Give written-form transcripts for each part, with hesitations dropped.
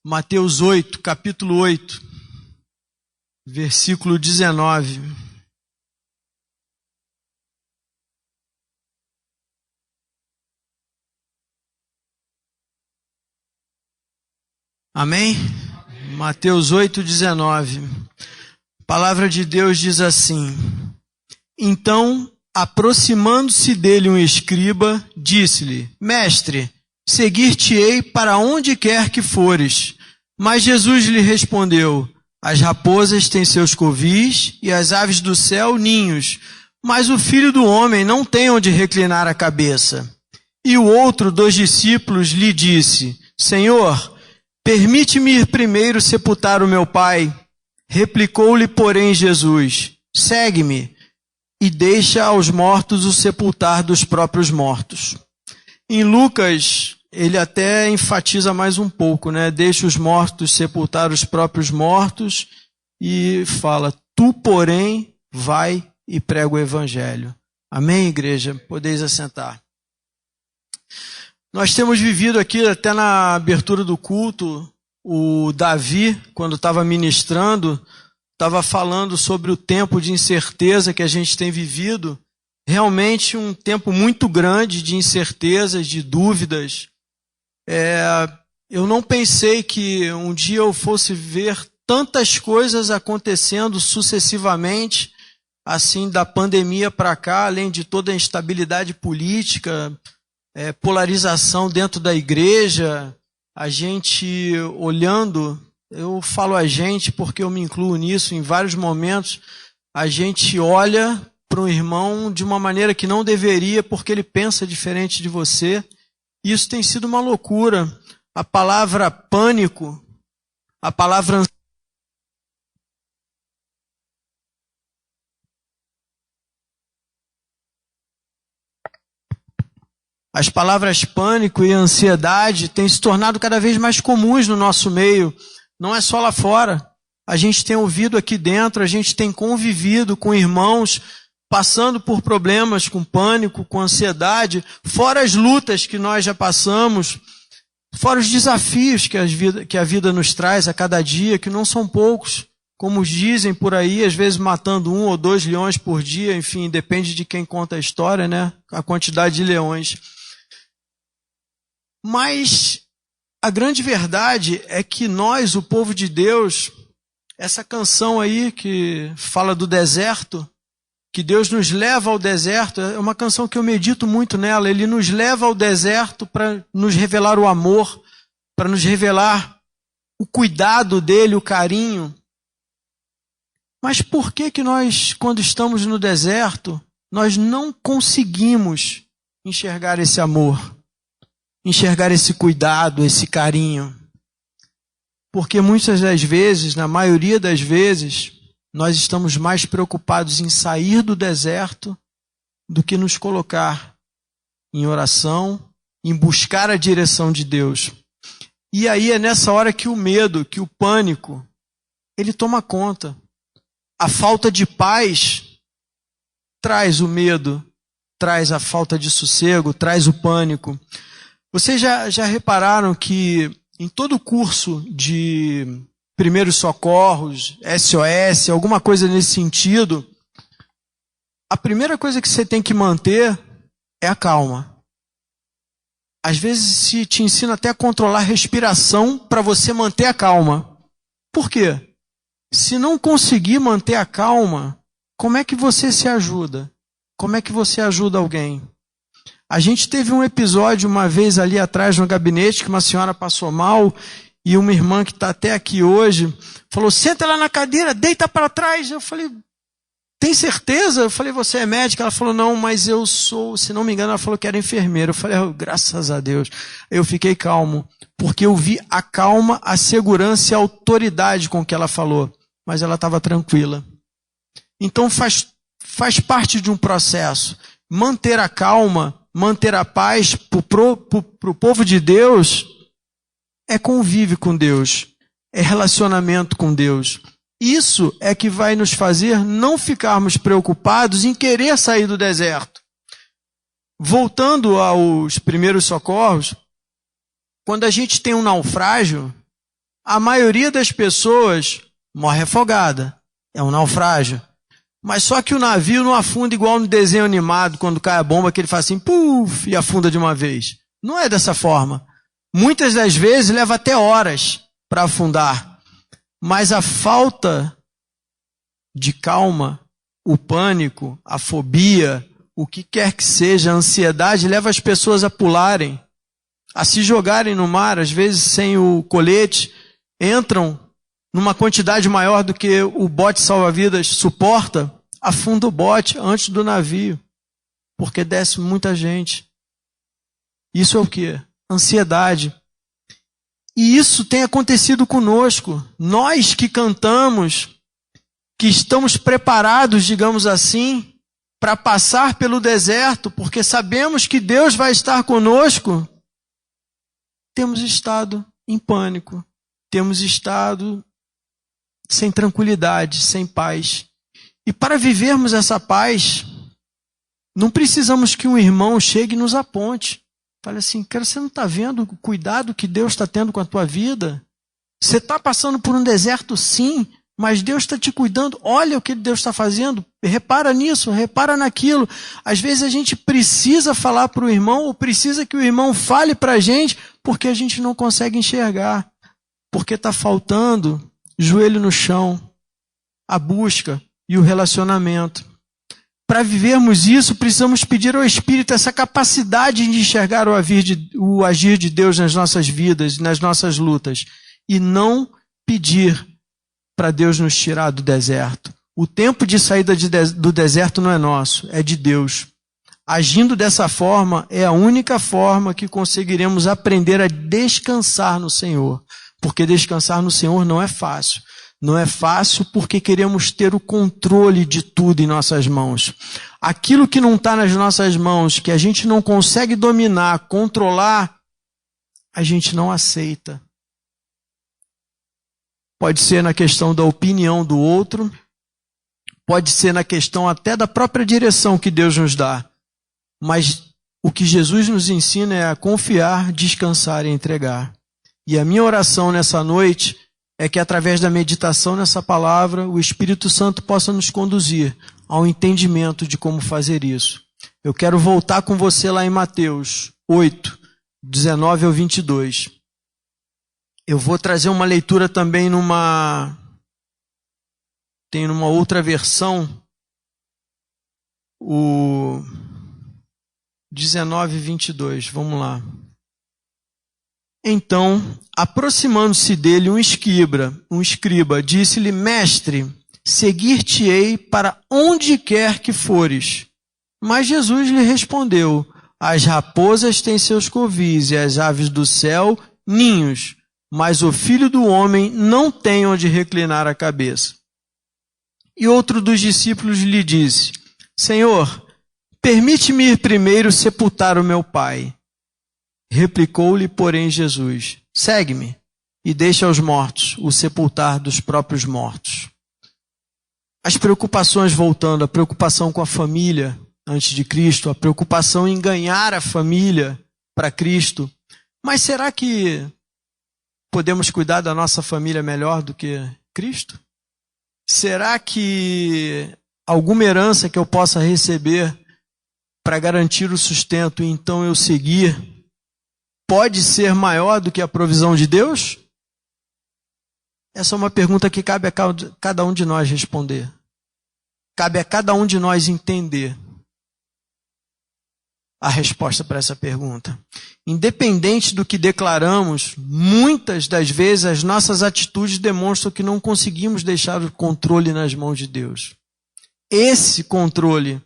Mateus 8, capítulo 8, versículo 19. Amém? Mateus 8, 19. A palavra de Deus diz assim: Então, aproximando-se dele um escriba, disse-lhe: Mestre, seguir-te-ei para onde quer que fores. Mas Jesus lhe respondeu: As raposas têm seus covis e as aves do céu ninhos, mas o Filho do Homem não tem onde reclinar a cabeça. E o outro dos discípulos lhe disse: Senhor, permite-me ir primeiro sepultar o meu pai. Replicou-lhe, porém, Jesus: Segue-me e deixa aos mortos o sepultar dos próprios mortos. Em Lucas, ele até enfatiza mais um pouco, né? Deixa os mortos sepultar os próprios mortos e fala: Tu, porém, vai e prega o evangelho. Amém, igreja? Podeis assentar. Nós temos vivido aqui, até na abertura do culto, o Davi, quando estava ministrando, estava falando sobre o tempo de incerteza que a gente tem vivido. Realmente um tempo muito grande de incertezas, de dúvidas. Eu não pensei que um dia eu fosse ver tantas coisas acontecendo sucessivamente, assim, da pandemia para cá, além de toda a instabilidade política, polarização dentro da igreja, a gente olhando, eu falo a gente porque eu me incluo nisso, em vários momentos, a gente olha para um irmão de uma maneira que não deveria, porque ele pensa diferente de você. Isso tem sido uma loucura. A palavra pânico, a palavra as palavras pânico e ansiedade têm se tornado cada vez mais comuns no nosso meio. Não é só lá fora. A gente tem ouvido aqui dentro, a gente tem convivido com irmãos passando por problemas com pânico, com ansiedade, fora as lutas que nós já passamos, fora os desafios que a vida nos traz a cada dia, que não são poucos, como dizem por aí, às vezes matando 1 ou 2 leões por dia, enfim, depende de quem conta a história, né? A quantidade de leões. Mas a grande verdade é que nós, o povo de Deus, essa canção aí que fala do deserto, que Deus nos leva ao deserto, é uma canção que eu medito muito nela. Ele nos leva ao deserto para nos revelar o amor, para nos revelar o cuidado dele, o carinho. Mas por que nós, quando estamos no deserto, nós não conseguimos enxergar esse amor, enxergar esse cuidado, esse carinho? Porque muitas das vezes, na maioria das vezes, nós estamos mais preocupados em sair do deserto do que nos colocar em oração, em buscar a direção de Deus. E aí é nessa hora que o medo, que o pânico, ele toma conta. A falta de paz traz o medo, traz a falta de sossego, traz o pânico. Vocês já repararam que em todo curso de primeiros socorros, SOS, alguma coisa nesse sentido, a primeira coisa que você tem que manter é a calma. Às vezes se te ensina até a controlar a respiração para você manter a calma. Por quê? Se não conseguir manter a calma, como é que você se ajuda? Como é que você ajuda alguém? A gente teve um episódio uma vez ali atrás no gabinete que uma senhora passou mal e uma irmã que está até aqui hoje falou: senta lá na cadeira, deita para trás. Eu falei: tem certeza? Eu falei: você é médica? Ela falou: não, mas eu sou, se não me engano, ela falou que era enfermeira. Eu falei: oh, graças a Deus. Eu fiquei calmo, porque eu vi a calma, a segurança e a autoridade com que ela falou. Mas ela estava tranquila. Então faz parte de um processo. Manter a calma, manter a paz para o povo de Deus é convívio com Deus, é relacionamento com Deus. Isso é que vai nos fazer não ficarmos preocupados em querer sair do deserto. Voltando aos primeiros socorros, quando a gente tem um naufrágio, A maioria das pessoas morre afogada. É um naufrágio. Mas só que o navio não afunda igual no desenho animado, quando cai a bomba, que ele faz assim, puf, e afunda de uma vez. Não é dessa forma. Muitas das vezes leva até horas para afundar. Mas a falta de calma, o pânico, a fobia, o que quer que seja, a ansiedade, leva as pessoas a pularem, a se jogarem no mar, às vezes sem o colete, entram numa quantidade maior do que o bote salva-vidas suporta, afunda o bote antes do navio, porque desce muita gente. Isso é o quê? Ansiedade. E isso tem acontecido conosco. Nós que cantamos, que estamos preparados, digamos assim, para passar pelo deserto, porque sabemos que Deus vai estar conosco, temos estado em pânico, temos estado sem tranquilidade, sem paz. E para vivermos essa paz, não precisamos que um irmão chegue e nos aponte. Fale assim, cara, você não está vendo o cuidado que Deus está tendo com a tua vida? Você está passando por um deserto, sim, mas Deus está te cuidando. Olha o que Deus está fazendo. Repara nisso, repara naquilo. Às vezes a gente precisa falar para o irmão, ou precisa que o irmão fale para a gente, porque a gente não consegue enxergar. Porque está faltando joelho no chão, a busca e o relacionamento. Para vivermos isso, precisamos pedir ao Espírito essa capacidade de enxergar o agir de Deus nas nossas vidas, nas nossas lutas. E não pedir para Deus nos tirar do deserto. O tempo de saída do deserto não é nosso, é de Deus. Agindo dessa forma, é a única forma que conseguiremos aprender a descansar no Senhor. Porque descansar no Senhor não é fácil. Não é fácil porque queremos ter o controle de tudo em nossas mãos. Aquilo que não está nas nossas mãos, que a gente não consegue dominar, controlar, a gente não aceita. Pode ser na questão da opinião do outro, pode ser na questão até da própria direção que Deus nos dá. Mas o que Jesus nos ensina é a confiar, descansar e entregar. E a minha oração nessa noite é que através da meditação nessa palavra, o Espírito Santo possa nos conduzir ao entendimento de como fazer isso. Eu quero voltar com você lá em Mateus 8, 19 ao 22. Eu vou trazer uma leitura também tem numa outra versão, o 19 e 22. Vamos lá. Então, aproximando-se dele um escriba, disse-lhe, mestre, seguir-te-ei para onde quer que fores. Mas Jesus lhe respondeu, as raposas têm seus covis e as aves do céu ninhos, mas o Filho do Homem não tem onde reclinar a cabeça. E outro dos discípulos lhe disse, Senhor, permite-me ir primeiro sepultar o meu pai. Replicou-lhe, porém, Jesus, segue-me e deixa aos mortos o sepultar dos próprios mortos. As preocupações voltando, a preocupação com a família antes de Cristo, a preocupação em ganhar a família para Cristo. Mas será que podemos cuidar da nossa família melhor do que Cristo? Será que alguma herança que eu possa receber para garantir o sustento e então eu seguir pode ser maior do que a provisão de Deus? Essa é uma pergunta que cabe a cada um de nós responder. Cabe a cada um de nós entender a resposta para essa pergunta. Independente do que declaramos, muitas das vezes as nossas atitudes demonstram que não conseguimos deixar o controle nas mãos de Deus. Esse controle,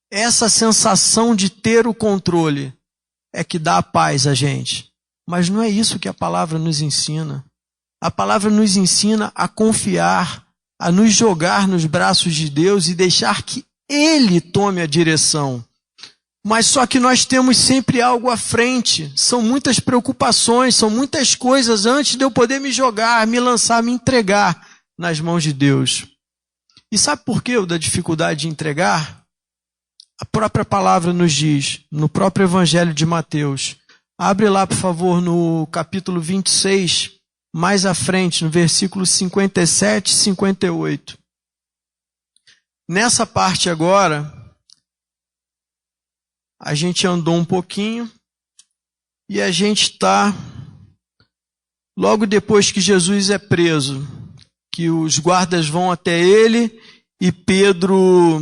essa sensação de ter o controle, é que dá a paz a gente. Mas não é isso que a palavra nos ensina. A palavra nos ensina a confiar, a nos jogar nos braços de Deus e deixar que Ele tome a direção. Mas só que nós temos sempre algo à frente. São muitas preocupações, são muitas coisas antes de eu poder me jogar, me lançar, me entregar nas mãos de Deus. E sabe por que da dificuldade de entregar? A própria palavra nos diz, no próprio Evangelho de Mateus. Abre lá, por favor, no capítulo 26, mais à frente, no versículo 57 e 58. Nessa parte agora, a gente andou um pouquinho e a gente está logo depois que Jesus é preso, que os guardas vão até ele e Pedro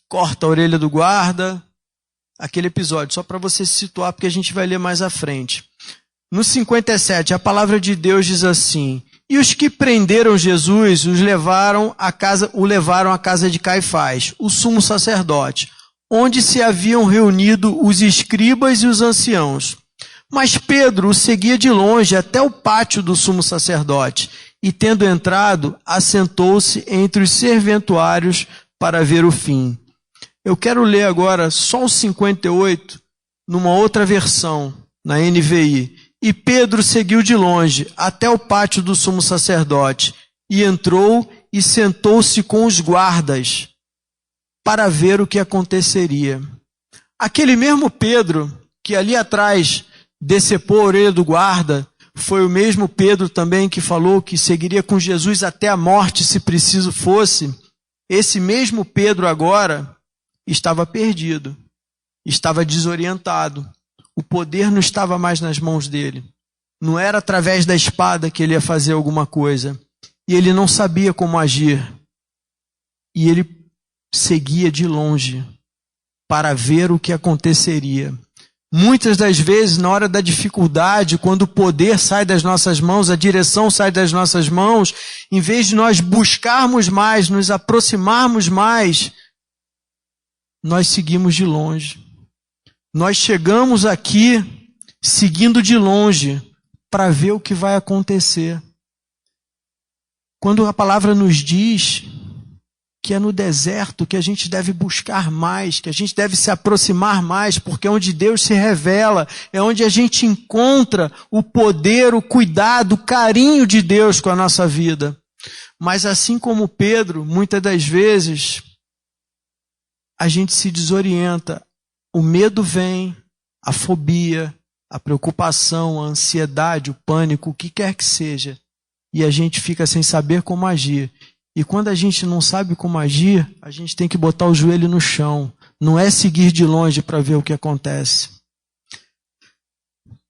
corta a orelha do guarda. Aquele episódio, só para você se situar, porque a gente vai ler mais à frente. No 57, a palavra de Deus diz assim: e os que prenderam Jesus o levaram à casa de Caifás, o sumo sacerdote, onde se haviam reunido os escribas e os anciãos. Mas Pedro o seguia de longe até o pátio do sumo sacerdote, e tendo entrado, assentou-se entre os serventuários para ver o fim. Eu quero ler agora só o 58, numa outra versão, na NVI. E Pedro seguiu de longe até o pátio do sumo sacerdote, e entrou e sentou-se com os guardas, para ver o que aconteceria. Aquele mesmo Pedro, que ali atrás decepou a orelha do guarda, foi o mesmo Pedro também que falou que seguiria com Jesus até a morte, se preciso fosse. Esse mesmo Pedro agora estava perdido, estava desorientado. O poder não estava mais nas mãos dele. Não era através da espada que ele ia fazer alguma coisa. E ele não sabia como agir. E ele seguia de longe para ver o que aconteceria. Muitas das vezes, na hora da dificuldade, quando o poder sai das nossas mãos, a direção sai das nossas mãos, em vez de nós buscarmos mais, nos aproximarmos mais, nós seguimos de longe. Nós chegamos aqui seguindo de longe para ver o que vai acontecer. Quando a palavra nos diz que é no deserto que a gente deve buscar mais, que a gente deve se aproximar mais, porque é onde Deus se revela, é onde a gente encontra o poder, o cuidado, o carinho de Deus com a nossa vida. Mas assim como Pedro, muitas das vezes, a gente se desorienta. O medo vem, a fobia, a preocupação, a ansiedade, o pânico, o que quer que seja. E a gente fica sem saber como agir. E quando a gente não sabe como agir, a gente tem que botar o joelho no chão. Não é seguir de longe para ver o que acontece.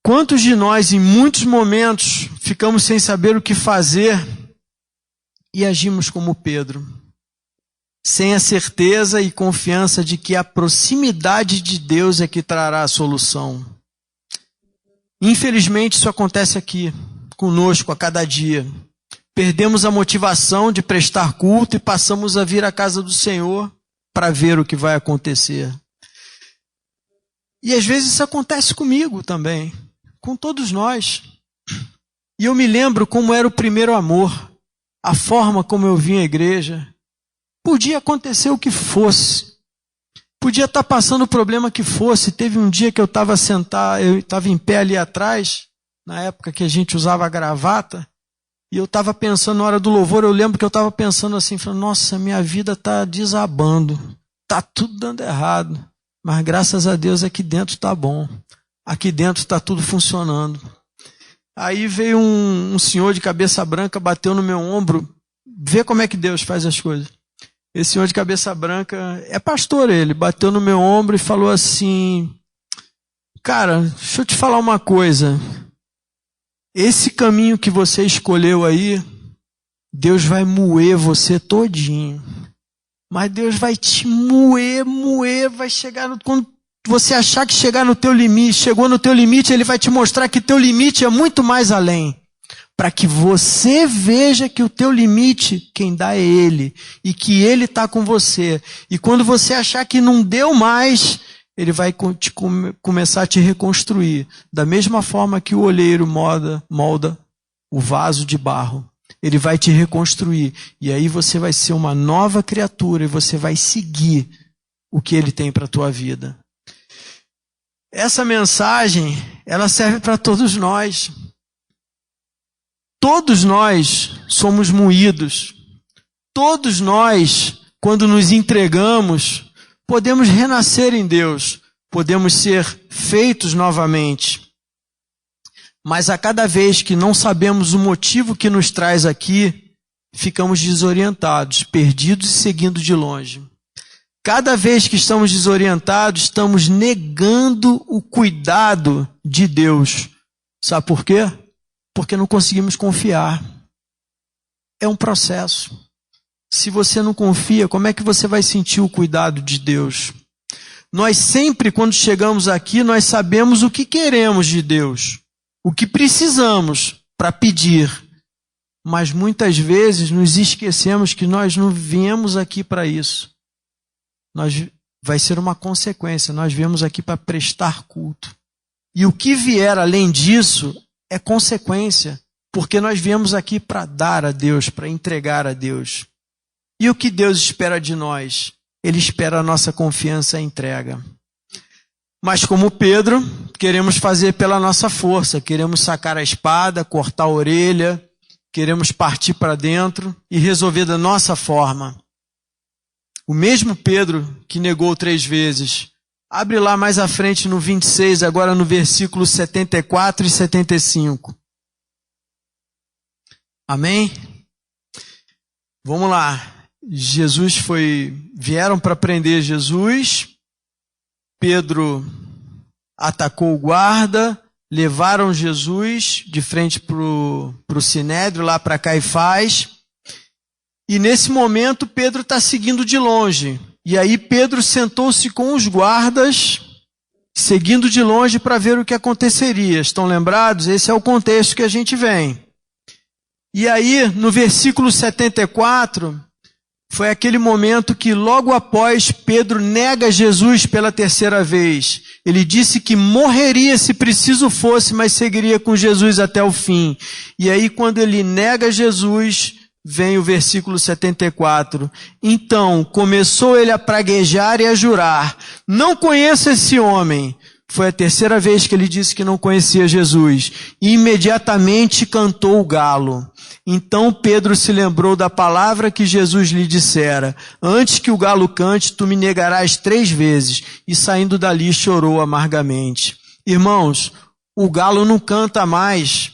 Quantos de nós, em muitos momentos, ficamos sem saber o que fazer e agimos como Pedro? Sem a certeza e confiança de que a proximidade de Deus é que trará a solução. Infelizmente, isso acontece aqui, conosco, a cada dia. Perdemos a motivação de prestar culto e passamos a vir à casa do Senhor para ver o que vai acontecer. E às vezes isso acontece comigo também, com todos nós. E eu me lembro como era o primeiro amor, a forma como eu vim à igreja. Podia acontecer o que fosse. Podia estar passando o problema que fosse. Teve um dia que eu estava sentado, eu estava em pé ali atrás, na época que a gente usava a gravata, e eu estava pensando, na hora do louvor, eu lembro que eu estava pensando assim, falando, nossa, minha vida está desabando, está tudo dando errado, mas graças a Deus aqui dentro está bom, aqui dentro está tudo funcionando. Aí veio um senhor de cabeça branca, bateu no meu ombro, vê como é que Deus faz as coisas. Esse senhor de cabeça branca, é pastor ele, bateu no meu ombro e falou assim, cara, deixa eu te falar uma coisa, esse caminho que você escolheu aí, Deus vai moer você todinho. Mas Deus vai te moer, vai chegar quando você achar que chegar no teu limite, chegou no teu limite, Ele vai te mostrar que teu limite é muito mais além. Para que você veja que o teu limite, quem dá é Ele. E que Ele está com você. E quando você achar que não deu mais, Ele vai começar a te reconstruir. Da mesma forma que o olheiro molda o vaso de barro. Ele vai te reconstruir. E aí você vai ser uma nova criatura. E você vai seguir o que Ele tem para a tua vida. Essa mensagem, ela serve para todos nós. Todos nós somos moídos. Todos nós, quando nos entregamos, podemos renascer em Deus, podemos ser feitos novamente. Mas a cada vez que não sabemos o motivo que nos traz aqui, ficamos desorientados, perdidos e seguindo de longe. Cada vez que estamos desorientados, estamos negando o cuidado de Deus. Sabe por quê? Porque não conseguimos confiar. É um processo. Se você não confia, como é que você vai sentir o cuidado de Deus? Nós sempre, quando chegamos aqui, nós sabemos o que queremos de Deus, o que precisamos para pedir. Mas muitas vezes nos esquecemos que nós não viemos aqui para isso. Vai ser uma consequência, nós viemos aqui para prestar culto. E o que vier além disso é consequência, porque nós viemos aqui para dar a Deus, para entregar a Deus. E o que Deus espera de nós? Ele espera a nossa confiança e entrega. Mas como Pedro, queremos fazer pela nossa força, queremos sacar a espada, cortar a orelha, queremos partir para dentro e resolver da nossa forma. O mesmo Pedro que negou 3 vezes. Abre lá mais à frente no 26, agora no versículo 74 e 75. Amém? Vamos lá. Vieram para prender Jesus. Pedro atacou o guarda, levaram Jesus de frente para o Sinédrio, lá para Caifás. E nesse momento Pedro está seguindo de longe. E aí Pedro sentou-se com os guardas, seguindo de longe para ver o que aconteceria. Estão lembrados? Esse é o contexto que a gente vem. E aí, no versículo 74, foi aquele momento que logo após Pedro nega Jesus pela 3ª vez. Ele disse que morreria se preciso fosse, mas seguiria com Jesus até o fim. E aí, quando ele nega Jesus, vem o versículo 74. Então, começou ele a praguejar e a jurar: não conheço esse homem. Foi a 3ª vez que ele disse que não conhecia Jesus. E imediatamente cantou o galo. Então Pedro se lembrou da palavra que Jesus lhe dissera: antes que o galo cante, tu me negarás 3 vezes. E saindo dali chorou amargamente. Irmãos, o galo não canta mais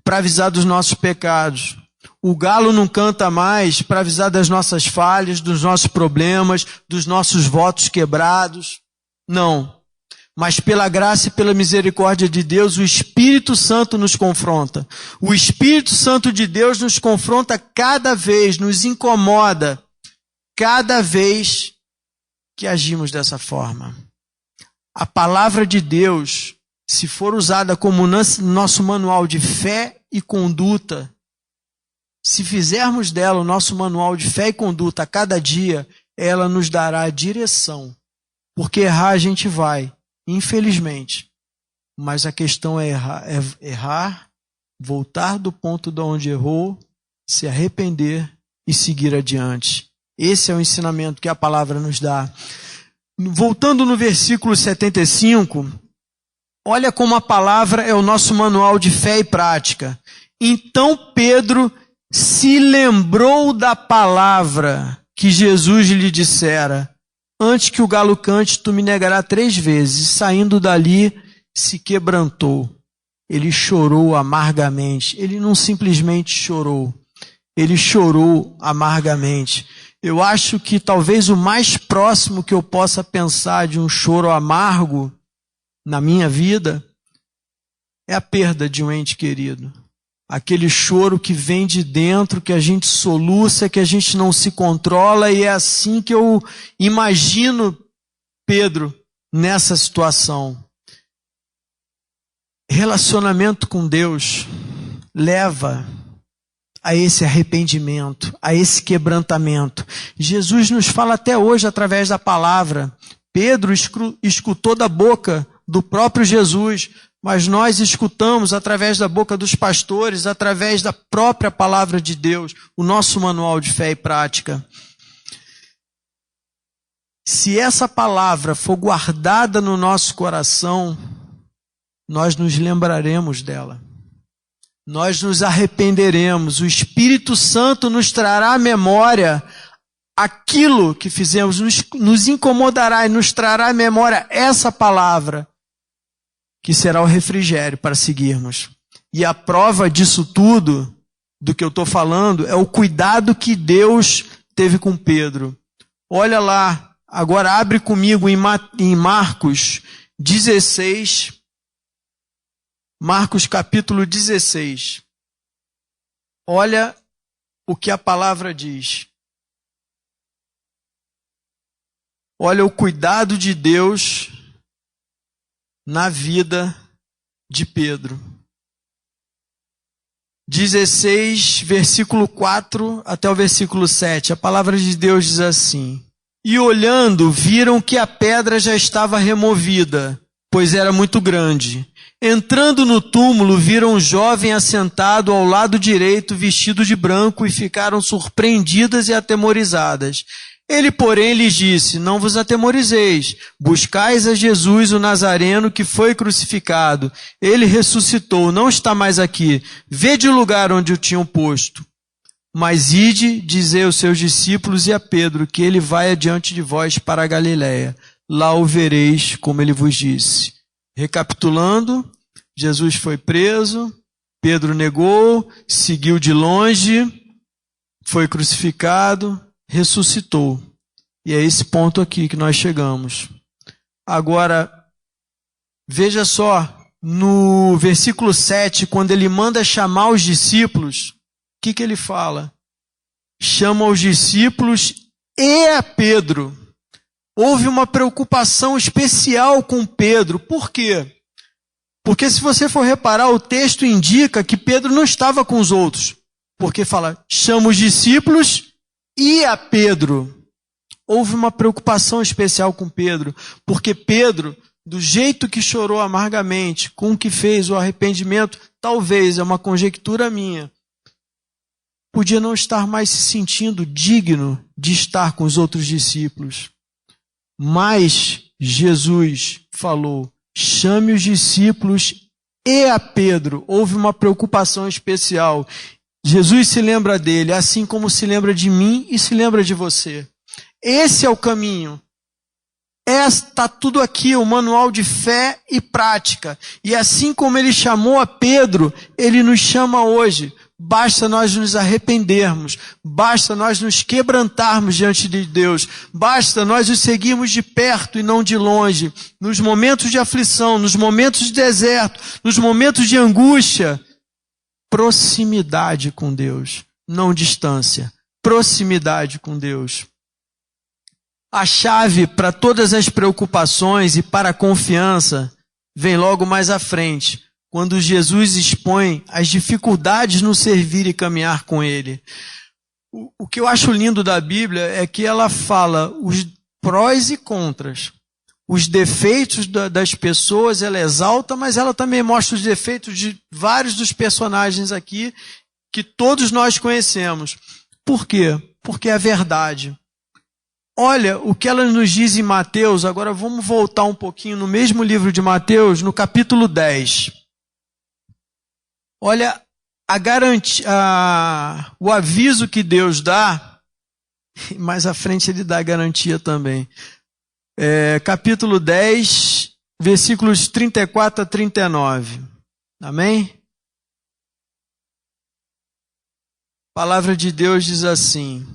para avisar dos nossos pecados. O galo não canta mais para avisar das nossas falhas, dos nossos problemas, dos nossos votos quebrados. Não. Mas pela graça e pela misericórdia de Deus, o Espírito Santo nos confronta. O Espírito Santo de Deus nos confronta cada vez, nos incomoda, cada vez que agimos dessa forma. A palavra de Deus, se for usada como nosso manual de fé e conduta, se fizermos dela o nosso manual de fé e conduta a cada dia, ela nos dará a direção. Porque errar a gente vai. Infelizmente, mas a questão é errar, voltar do ponto de onde errou, se arrepender e seguir adiante. Esse é o ensinamento que a palavra nos dá. Voltando no versículo 75, olha como a palavra é o nosso manual de fé e prática. Então Pedro se lembrou da palavra que Jesus lhe dissera: antes que o galo cante, tu me negarás 3 vezes. E saindo dali, se quebrantou. Ele chorou amargamente. Ele não simplesmente chorou. Ele chorou amargamente. Eu acho que talvez o mais próximo que eu possa pensar de um choro amargo na minha vida é a perda de um ente querido. Aquele choro que vem de dentro, que a gente soluça, que a gente não se controla, e é assim que eu imagino Pedro nessa situação. Relacionamento com Deus leva a esse arrependimento, a esse quebrantamento. Jesus nos fala até hoje através da palavra. Pedro escutou da boca do próprio Jesus, mas nós escutamos através da boca dos pastores, através da própria palavra de Deus, o nosso manual de fé e prática. Se essa palavra for guardada no nosso coração, nós nos lembraremos dela. Nós nos arrependeremos. O Espírito Santo nos trará à memória aquilo que fizemos, nos incomodará e nos trará à memória essa palavra, que será o refrigério para seguirmos. E a prova disso tudo, do que eu estou falando, é o cuidado que Deus teve com Pedro. Olha lá, agora abre comigo em Marcos 16, Marcos capítulo 16. Olha o que a palavra diz. Olha o cuidado de Deus na vida de Pedro. 16, versículo 4 até o versículo 7. A palavra de Deus diz assim: E olhando, viram que a pedra já estava removida, pois era muito grande. Entrando no túmulo, viram um jovem assentado ao lado direito, vestido de branco, e ficaram surpreendidas e atemorizadas. Ele, porém, lhes disse: Não vos atemorizeis, buscais a Jesus, o Nazareno, que foi crucificado. Ele ressuscitou, não está mais aqui. Vede o lugar onde o tinham posto. Mas ide, dizei aos seus discípulos e a Pedro, que ele vai adiante de vós para a Galiléia. Lá o vereis, como ele vos disse. Recapitulando, Jesus foi preso, Pedro negou, seguiu de longe, foi crucificado, ressuscitou. E é esse ponto aqui que nós chegamos. Agora, veja só, no versículo 7, quando ele manda chamar os discípulos, o que ele fala? Chama os discípulos e a Pedro. Houve uma preocupação especial com Pedro. Por quê? Porque se você for reparar, o texto indica que Pedro não estava com os outros. Porque fala, chama os discípulos e a Pedro. Houve uma preocupação especial com Pedro, porque Pedro, do jeito que chorou amargamente, com o que fez o arrependimento, talvez, é uma conjectura minha, podia não estar mais se sentindo digno de estar com os outros discípulos. Mas Jesus falou, chame os discípulos e a Pedro. Houve uma preocupação especial. Jesus se lembra dele, assim como se lembra de mim e se lembra de você. Esse é o caminho. Está tudo aqui, o manual de fé e prática. E assim como ele chamou a Pedro, ele nos chama hoje. Basta nós nos arrependermos, basta nós nos quebrantarmos diante de Deus, basta nós o seguirmos de perto e não de longe, nos momentos de aflição, nos momentos de deserto, nos momentos de angústia. Proximidade com Deus, não distância. Proximidade com Deus. A chave para todas as preocupações e para a confiança vem logo mais à frente, quando Jesus expõe as dificuldades no servir e caminhar com Ele. O que eu acho lindo da Bíblia é que ela fala os prós e contras. Os defeitos das pessoas ela exalta, mas ela também mostra os defeitos de vários dos personagens aqui que todos nós conhecemos. Por quê? Porque é a verdade. Olha o que ela nos diz em Mateus, agora vamos voltar um pouquinho no mesmo livro de Mateus, no capítulo 10. Olha o aviso que Deus dá, e mais à frente ele dá a garantia também. Capítulo 10, versículos 34 a 39. Amém? A palavra de Deus diz assim: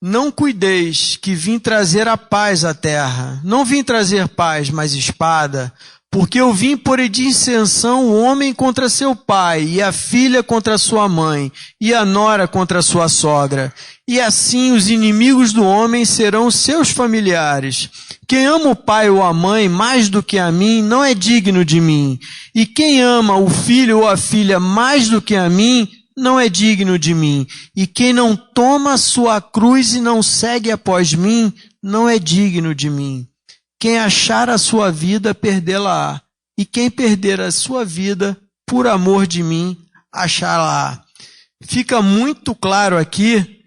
Não cuideis que vim trazer a paz à terra. Não vim trazer paz, mas espada. Porque eu vim por dissensão o homem contra seu pai, e a filha contra sua mãe, e a nora contra sua sogra. E assim os inimigos do homem serão seus familiares. Quem ama o pai ou a mãe mais do que a mim, não é digno de mim. E quem ama o filho ou a filha mais do que a mim, não é digno de mim. E quem não toma sua cruz e não segue após mim, não é digno de mim. Quem achar a sua vida, perdê-la-á. E quem perder a sua vida, por amor de mim, achá-la-á. Fica muito claro aqui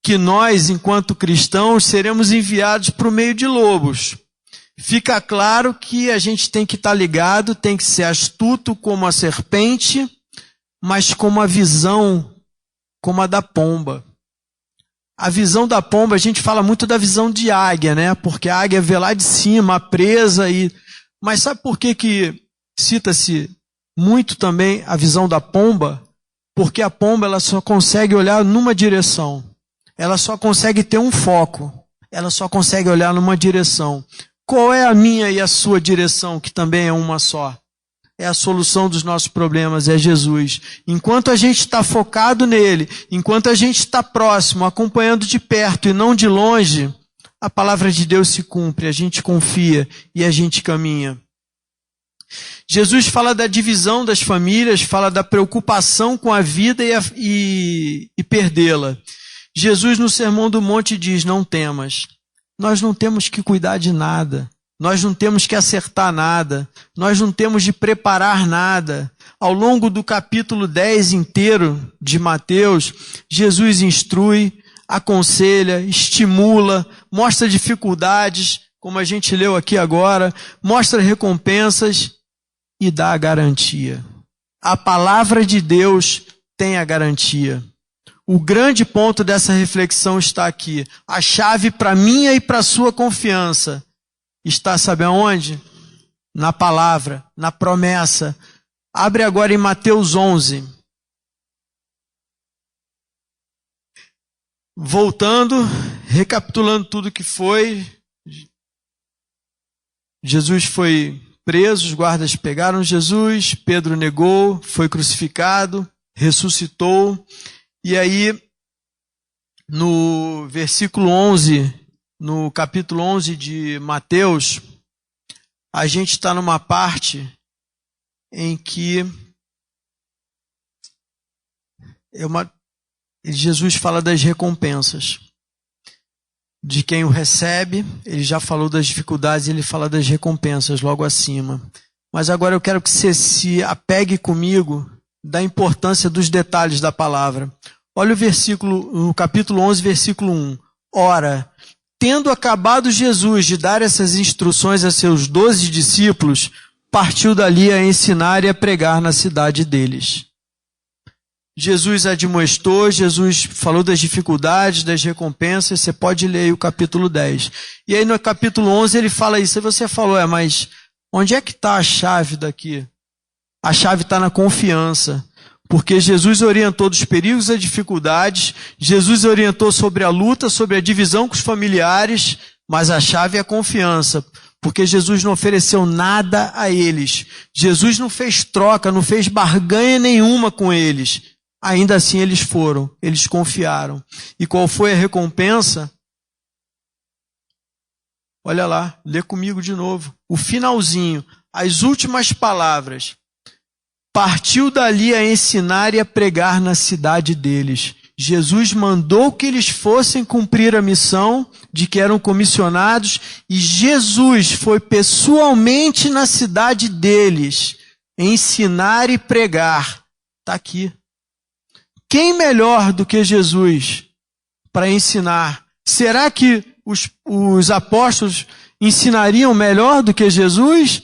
que nós, enquanto cristãos, seremos enviados para o meio de lobos. Fica claro que a gente tem que estar ligado, tem que ser astuto como a serpente, mas com uma visão como a da pomba. A visão da pomba, a gente fala muito da visão de águia, né? Porque a águia vê lá de cima, presa. Mas sabe por que cita-se muito também a visão da pomba, porque a pomba ela só consegue olhar numa direção. Ela só consegue ter um foco. Ela só consegue olhar numa direção. Qual é a minha e a sua direção, que também é uma só? É a solução dos nossos problemas, é Jesus. Enquanto a gente está focado nele, enquanto a gente está próximo, acompanhando de perto e não de longe, a palavra de Deus se cumpre, a gente confia e a gente caminha. Jesus fala da divisão das famílias, fala da preocupação com a vida e perdê-la. Jesus no Sermão do Monte diz, não temas. Nós não temos que cuidar de nada. Nós não temos que acertar nada. Nós não temos de preparar nada. Ao longo do capítulo 10 inteiro de Mateus, Jesus instrui, aconselha, estimula, mostra dificuldades, como a gente leu aqui agora, mostra recompensas e dá a garantia. A palavra de Deus tem a garantia. O grande ponto dessa reflexão está aqui. A chave para minha e para a sua confiança está, sabe aonde? Na palavra, na promessa. Abre agora em Mateus 11. Voltando, recapitulando tudo que foi. Jesus foi preso, os guardas pegaram Jesus, Pedro negou, foi crucificado, ressuscitou. E aí, no versículo 11, no capítulo 11 de Mateus, a gente está numa parte em que Jesus fala das recompensas. De quem o recebe, ele já falou das dificuldades, ele fala das recompensas logo acima. Mas agora eu quero que você se apegue comigo da importância dos detalhes da palavra. Olha o versículo, no capítulo 11, versículo 1. Ora, tendo acabado Jesus de dar essas instruções a seus 12 discípulos, partiu dali a ensinar e a pregar na cidade deles. Jesus admoestou, Jesus falou das dificuldades, das recompensas, você pode ler aí o capítulo 10. E aí no capítulo 11 ele fala isso, e você falou, mas onde é que está a chave daqui? A chave está na confiança, porque Jesus orientou dos perigos e dificuldades, Jesus orientou sobre a luta, sobre a divisão com os familiares, mas a chave é a confiança, porque Jesus não ofereceu nada a eles. Jesus não fez troca, não fez barganha nenhuma com eles. Ainda assim eles foram, eles confiaram. E qual foi a recompensa? Olha lá, lê comigo de novo. O finalzinho, as últimas palavras. Partiu dali a ensinar e a pregar na cidade deles. Jesus mandou que eles fossem cumprir a missão de que eram comissionados, e Jesus foi pessoalmente na cidade deles ensinar e pregar. Está aqui. Quem melhor do que Jesus para ensinar? Será que os apóstolos ensinariam melhor do que Jesus?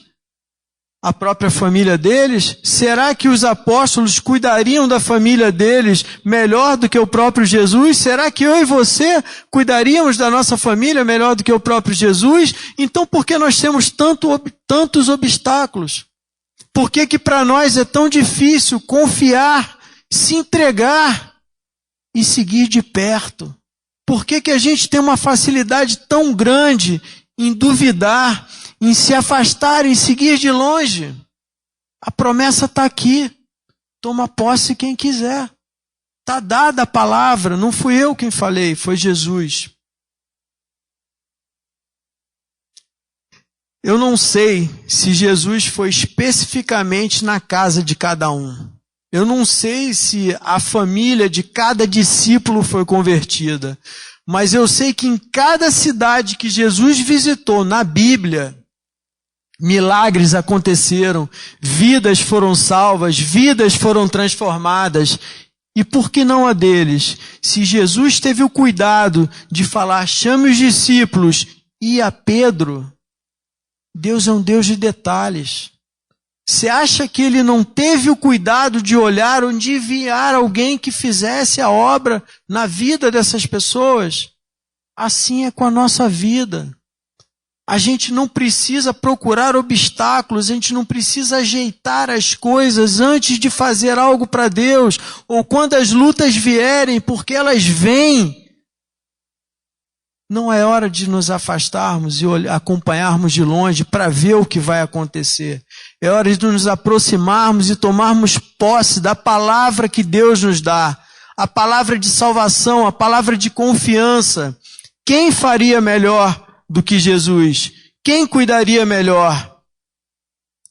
A própria família deles? Será que os apóstolos cuidariam da família deles melhor do que o próprio Jesus? Será que eu e você cuidaríamos da nossa família melhor do que o próprio Jesus? Então por que nós temos tantos obstáculos? Por que para nós é tão difícil confiar, se entregar e seguir de perto? Por que a gente tem uma facilidade tão grande em duvidar, em se afastar, em seguir de longe? A promessa está aqui. Toma posse quem quiser. Está dada a palavra. Não fui eu quem falei, foi Jesus. Eu não sei se Jesus foi especificamente na casa de cada um. Eu não sei se a família de cada discípulo foi convertida, mas eu sei que em cada cidade que Jesus visitou na Bíblia, milagres aconteceram, vidas foram salvas, vidas foram transformadas. E por que não a deles? Se Jesus teve o cuidado de falar, chame os discípulos, e a Pedro, Deus é um Deus de detalhes. Você acha que ele não teve o cuidado de olhar onde enviar alguém que fizesse a obra na vida dessas pessoas? Assim é com a nossa vida. A gente não precisa procurar obstáculos, a gente não precisa ajeitar as coisas antes de fazer algo para Deus, ou quando as lutas vierem, porque elas vêm. Não é hora de nos afastarmos e acompanharmos de longe para ver o que vai acontecer. É hora de nos aproximarmos e tomarmos posse da palavra que Deus nos dá, a palavra de salvação, a palavra de confiança. Quem faria melhor do que Jesus? Quem cuidaria melhor?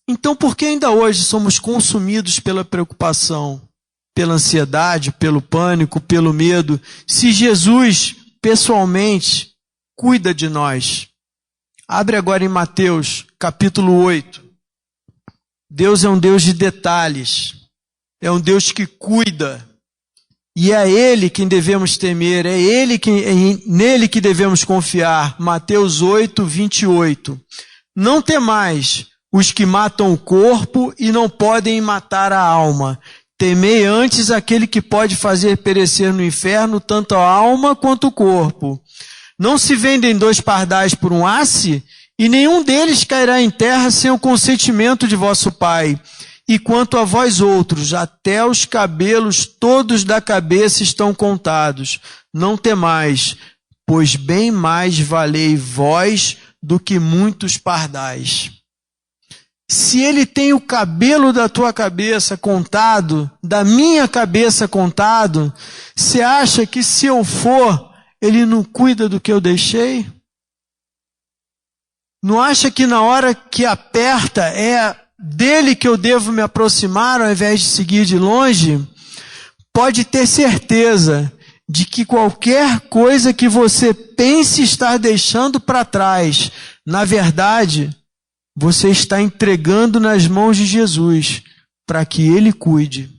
Então, por que ainda hoje somos consumidos pela preocupação, pela ansiedade, pelo pânico, pelo medo, se Jesus, pessoalmente, cuida de nós? Abre agora em Mateus, capítulo 8. Deus é um Deus de detalhes, é um Deus que cuida. E é Ele quem devemos temer, é nele que devemos confiar. Mateus 8, 28. Não temais os que matam o corpo e não podem matar a alma. Temei antes aquele que pode fazer perecer no inferno tanto a alma quanto o corpo. Não se vendem 2 pardais por um asse, e nenhum deles cairá em terra sem o consentimento de vosso Pai. E quanto a vós outros, até os cabelos todos da cabeça estão contados. Não temais, pois bem mais valei vós do que muitos pardais. Se Ele tem o cabelo da tua cabeça contado, da minha cabeça contado, você acha que se eu for, Ele não cuida do que eu deixei? Não acha que na hora que aperta é dele que eu devo me aproximar ao invés de seguir de longe? Pode ter certeza de que qualquer coisa que você pense estar deixando para trás, na verdade, você está entregando nas mãos de Jesus para que Ele cuide.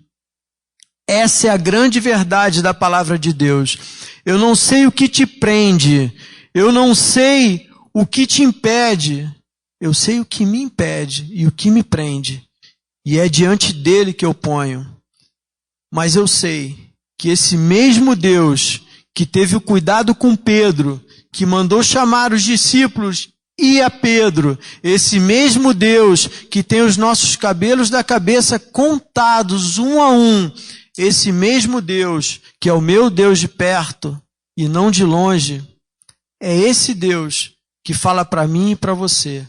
Essa é a grande verdade da palavra de Deus. Eu não sei o que te prende, eu não sei o que te impede, eu sei o que me impede e o que me prende, e é diante dele que eu ponho. Mas eu sei que esse mesmo Deus que teve o cuidado com Pedro, que mandou chamar os discípulos e a Pedro, esse mesmo Deus que tem os nossos cabelos da cabeça contados um a um, esse mesmo Deus que é o meu Deus de perto e não de longe, é esse Deus que fala para mim e para você.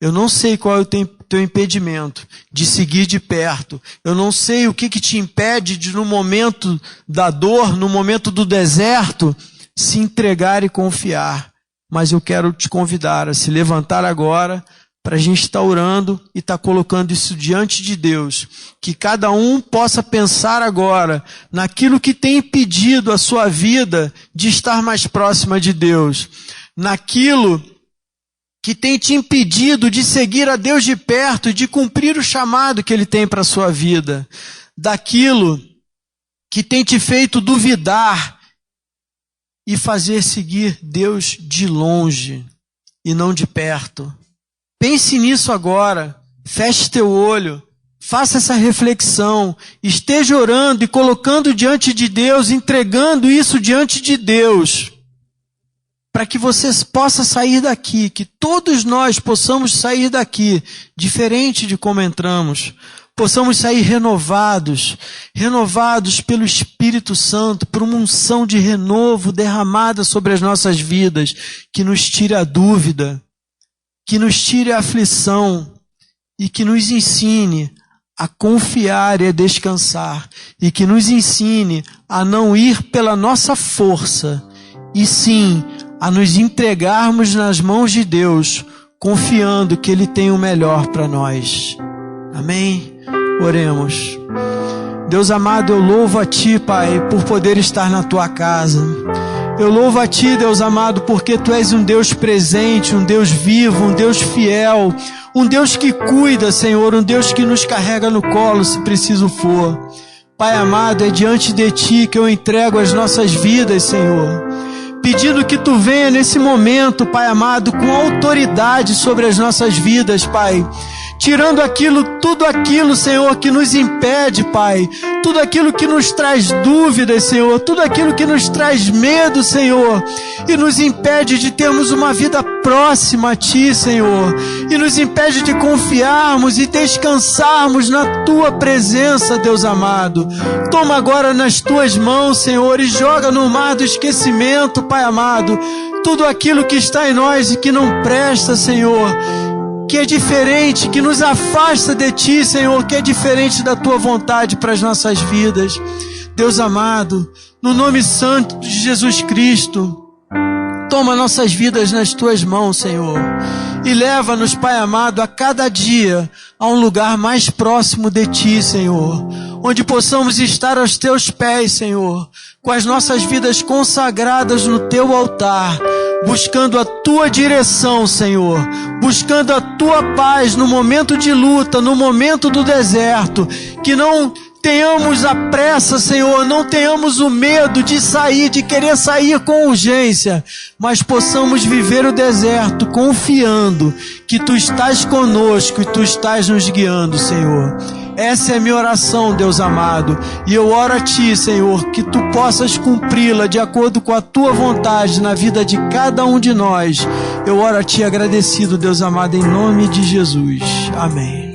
Eu não sei qual é o teu impedimento de seguir de perto. Eu não sei o que te impede de, no momento da dor, no momento do deserto, se entregar e confiar. Mas eu quero te convidar a se levantar agora para a gente estar orando e estar colocando isso diante de Deus. Que cada um possa pensar agora naquilo que tem impedido a sua vida de estar mais próxima de Deus. Naquilo que tem te impedido de seguir a Deus de perto, de cumprir o chamado que Ele tem para a sua vida. Daquilo que tem te feito duvidar e fazer seguir Deus de longe e não de perto. Pense nisso agora, feche teu olho, faça essa reflexão, esteja orando e colocando diante de Deus, entregando isso diante de Deus, para que você possa sair daqui, que todos nós possamos sair daqui, diferente de como entramos, possamos sair renovados pelo Espírito Santo, por uma unção de renovo derramada sobre as nossas vidas, que nos tire a dúvida, que nos tire a aflição e que nos ensine a confiar e a descansar, e que nos ensine a não ir pela nossa força, e sim a nos entregarmos nas mãos de Deus, confiando que Ele tem o melhor para nós. Amém? Oremos. Deus amado, eu louvo a Ti, Pai, por poder estar na Tua casa. Eu louvo a Ti, Deus amado, porque Tu és um Deus presente, um Deus vivo, um Deus fiel, um Deus que cuida, Senhor, um Deus que nos carrega no colo, se preciso for. Pai amado, é diante de Ti que eu entrego as nossas vidas, Senhor, pedindo que Tu venha nesse momento, Pai amado, com autoridade sobre as nossas vidas, Pai. tirando tudo aquilo, Senhor, que nos impede, Pai, tudo aquilo que nos traz dúvidas, Senhor, tudo aquilo que nos traz medo, Senhor, e nos impede de termos uma vida próxima a Ti, Senhor, e nos impede de confiarmos e descansarmos na Tua presença, Deus amado. Toma agora nas Tuas mãos, Senhor, e joga no mar do esquecimento, Pai amado, tudo aquilo que está em nós e que não presta, Senhor, que é diferente, que nos afasta de Ti, Senhor, que é diferente da Tua vontade para as nossas vidas. Deus amado, no nome santo de Jesus Cristo, toma nossas vidas nas Tuas mãos, Senhor, e leva-nos, Pai amado, a cada dia a um lugar mais próximo de Ti, Senhor, onde possamos estar aos Teus pés, Senhor, com as nossas vidas consagradas no Teu altar, buscando a Tua direção, Senhor, buscando a Tua paz no momento de luta, no momento do deserto, que não tenhamos a pressa, Senhor, não tenhamos o medo de sair, de querer sair com urgência, mas possamos viver o deserto confiando que Tu estás conosco e Tu estás nos guiando, Senhor. Essa é a minha oração, Deus amado, e eu oro a Ti, Senhor, que Tu possas cumpri-la de acordo com a Tua vontade na vida de cada um de nós. Eu oro a Ti agradecido, Deus amado, em nome de Jesus. Amém.